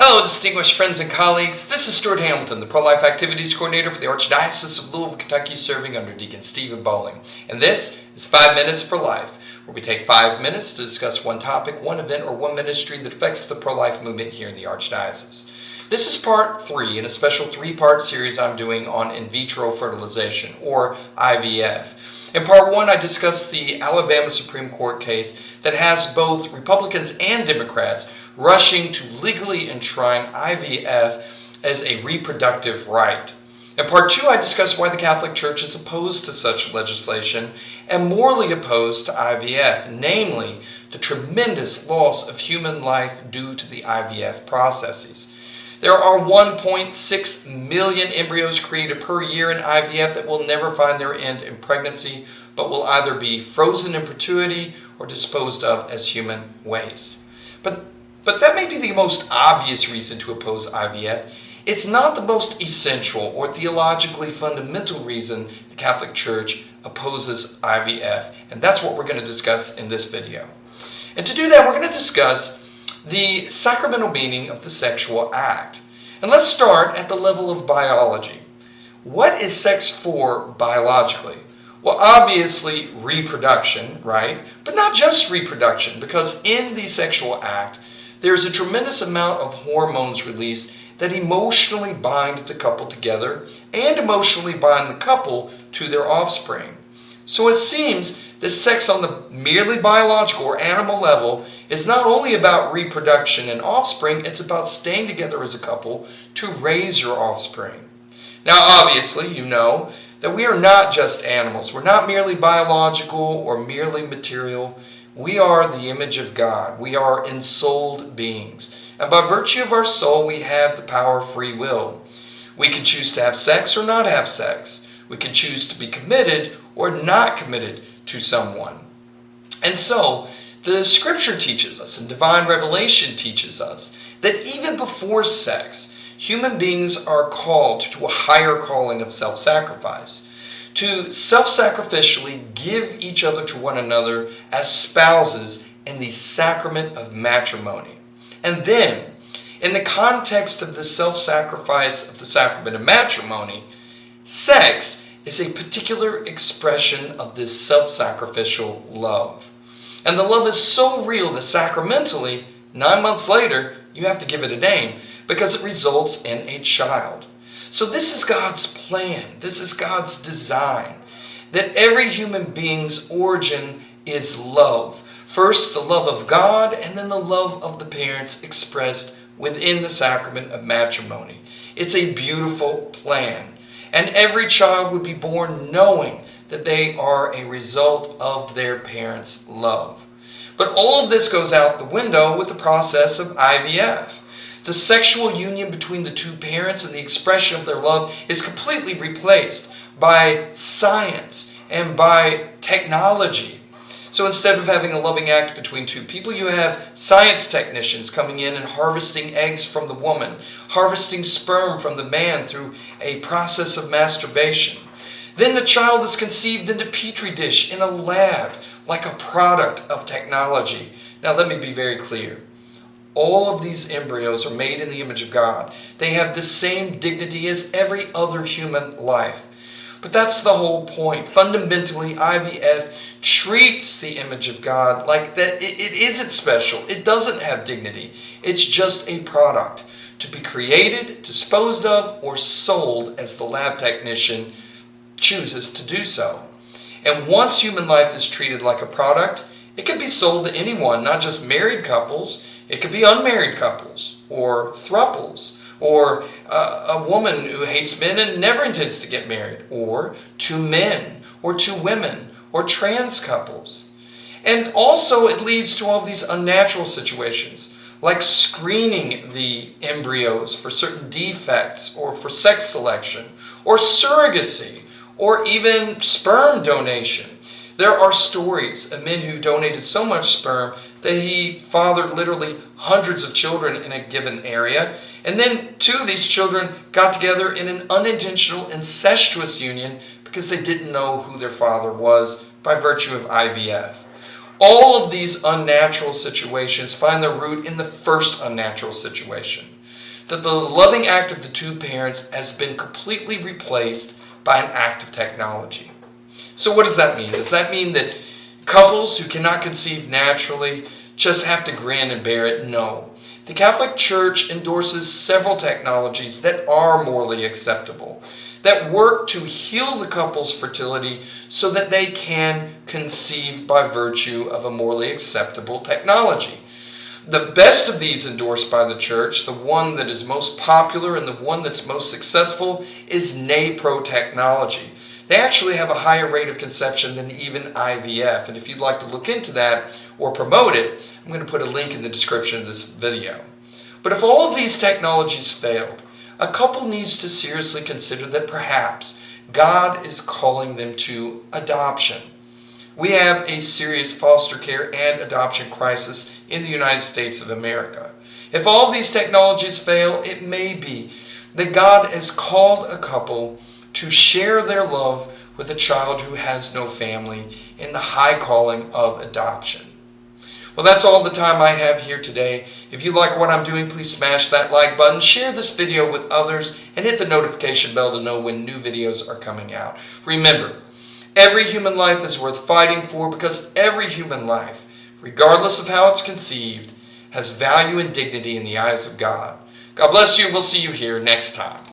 Hello, distinguished friends and colleagues. This is Stuart Hamilton, the Pro-Life Activities Coordinator for the Archdiocese of Louisville, Kentucky, serving under Deacon Stephen Bowling. And this is 5 Minutes for Life, where we take 5 minutes to discuss one topic, one event, or one ministry that affects the pro-life movement here in the Archdiocese. This is part 3 in a special 3-part series I'm doing on in vitro fertilization, or IVF. In part 1, I discussed the Alabama Supreme Court case that has both Republicans and Democrats rushing to legally enshrine IVF as a reproductive right. In part 2, I discussed why the Catholic Church is opposed to such legislation and morally opposed to IVF, namely the tremendous loss of human life due to the IVF processes. There are 1.6 million embryos created per year in IVF that will never find their end in pregnancy, but will either be frozen in perpetuity or disposed of as human waste. But that may be the most obvious reason to oppose IVF. It's not the most essential or theologically fundamental reason the Catholic Church opposes IVF, and that's what we're going to discuss in this video. And to do that, we're going to discuss the sacramental meaning of the sexual act. And let's start at the level of biology. What is sex for biologically? Well, obviously reproduction, right? But not just reproduction, because in the sexual act, there's a tremendous amount of hormones released that emotionally bind the couple together and emotionally bind the couple to their offspring. So it seems that sex on the merely biological or animal level is not only about reproduction and offspring, it's about staying together as a couple to raise your offspring. Now, obviously, you know that we are not just animals. We're not merely biological or merely material. We are the image of God. We are ensouled beings. And by virtue of our soul, we have the power of free will. We can choose to have sex or not have sex. We can choose to be committed or not committed to someone. And so, the scripture teaches us, and divine revelation teaches us, that even before sex, human beings are called to a higher calling of self-sacrifice, to self-sacrificially give each other to one another as spouses in the sacrament of matrimony. And then, in the context of the self-sacrifice of the sacrament of matrimony, sex is a particular expression of this self-sacrificial love. And the love is so real that sacramentally, 9 months later, you have to give it a name because it results in a child. So this is God's plan. This is God's design. That every human being's origin is love. First, the love of God, and then the love of the parents expressed within the sacrament of matrimony. It's a beautiful plan. And every child would be born knowing that they are a result of their parents' love. But all of this goes out the window with the process of IVF. The sexual union between the two parents and the expression of their love is completely replaced by science and by technology. So instead of having a loving act between two people, you have science technicians coming in and harvesting eggs from the woman, harvesting sperm from the man through a process of masturbation. Then the child is conceived in a petri dish in a lab, like a product of technology. Now let me be very clear. All of these embryos are made in the image of God. They have the same dignity as every other human life. But that's the whole point. Fundamentally, IVF treats the image of God like that it isn't special. It doesn't have dignity. It's just a product to be created, disposed of, or sold as the lab technician chooses to do so. And once human life is treated like a product, it can be sold to anyone, not just married couples. It could be unmarried couples or thruples, or a woman who hates men and never intends to get married, or to men, or to women, or trans couples. And also it leads to all of these unnatural situations, like screening the embryos for certain defects, or for sex selection, or surrogacy, or even sperm donation. There are stories of men who donated so much sperm that he fathered literally hundreds of children in a given area. And then 2 of these children got together in an unintentional incestuous union because they didn't know who their father was by virtue of IVF. All of these unnatural situations find their root in the first unnatural situation. that the loving act of the two parents has been completely replaced by an act of technology. So what does that mean? Does that mean that couples who cannot conceive naturally just have to grin and bear it? No. The Catholic Church endorses several technologies that are morally acceptable, that work to heal the couple's fertility so that they can conceive by virtue of a morally acceptable technology. The best of these endorsed by the Church, the one that is most popular and the one that's most successful, is NAPRO technology. They actually have a higher rate of conception than even IVF. And if you'd like to look into that or promote it, I'm going to put a link in the description of this video. But if all of these technologies failed, a couple needs to seriously consider that perhaps God is calling them to adoption. We have a serious foster care and adoption crisis in the United States of America. If all of these technologies fail, it may be that God has called a couple to share their love with a child who has no family in the high calling of adoption. Well, that's all the time I have here today. If you like what I'm doing, please smash that like button, share this video with others, and hit the notification bell to know when new videos are coming out. Remember, every human life is worth fighting for because every human life, regardless of how it's conceived, has value and dignity in the eyes of God. God bless you. We'll see you here next time.